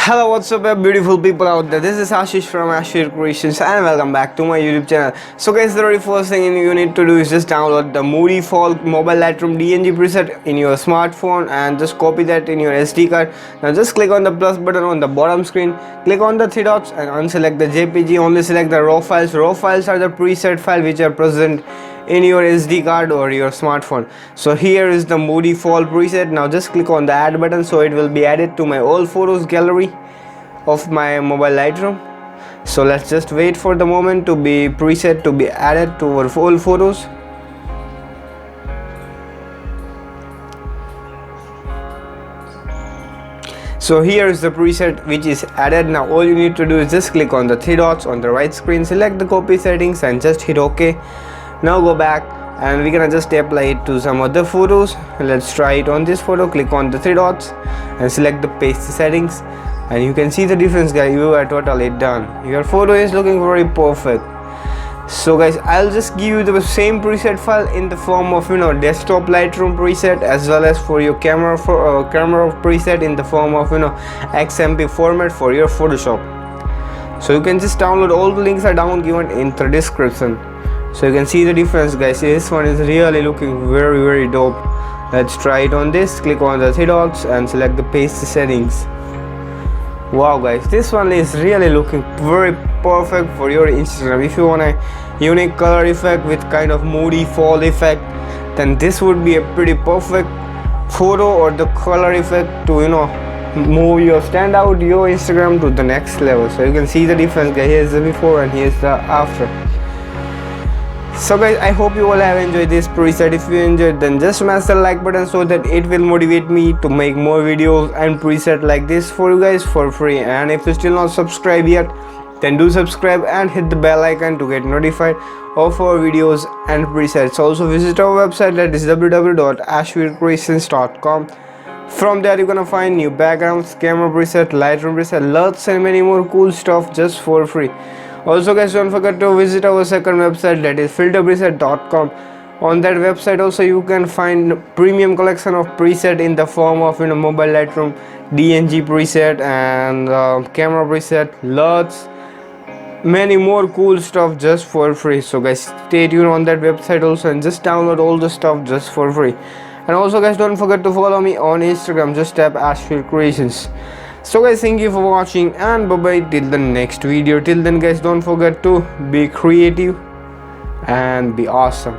Hello, what's up, beautiful people out there? This is Ashish from ashvircreations and welcome back to my YouTube channel. So guys, the very first thing you need to do is just download the Moody Fall mobile Lightroom DNG preset in your smartphone and just copy that in your SD card. Now just click on the plus button on the bottom screen, click on the three dots and unselect the JPG, only select the raw files. Raw files are the preset file which are present in your SD card or your smartphone. So here is the Moody Fall preset. Now just click on the add button, so it will be added to my all photos gallery of my mobile Lightroom. So let's just wait for the moment to be preset to be added to our all photos. So here is the preset which is added. Now all you need to do is just click on the three dots on the right screen, select the copy settings and just hit OK. Now go back and we're gonna just apply it to some other photos. Let's try it on this photo. Click on the three dots and select the paste settings, and you can see the difference, guys. You are totally done. Your photo is looking very perfect. So guys, I'll just give you the same preset file in the form of desktop Lightroom preset, as well as for your camera preset in the form of XMP format for your Photoshop. So you can just download. All the links are down given in the description. So you can see the difference, guys. This one is really looking very dope. Let's try it on this. Click on the three dots and select the paste settings. Wow guys, this one is really looking very perfect for your Instagram. If you want a unique color effect with kind of moody fall effect, then this would be a pretty perfect photo or the color effect to move your stand out your Instagram to the next level. So you can see the difference, guys. Here's the before and here's the after. So guys, I hope you all have enjoyed this preset. If you enjoyed, then just smash the like button so that it will motivate me to make more videos and preset like this for you guys for free. And if you still not subscribed yet, then do subscribe and hit the bell icon to get notified of our videos and presets. Also visit our website, that is www.ashvircreations.com. From there you're gonna find new backgrounds, camera preset, Lightroom preset, lots and many more cool stuff just for free. Also guys, don't forget to visit our second website, that is filterpreset.com. On that website also you can find premium collection of preset in the form of mobile Lightroom DNG preset and camera preset, lots many more cool stuff just for free. So guys, stay tuned on that website also and just download all the stuff just for free. And also guys, don't forget to follow me on Instagram, just tap ashvircreations. So guys, thank you for watching and bye bye till the next video. Till then guys, don't forget to be creative and be awesome.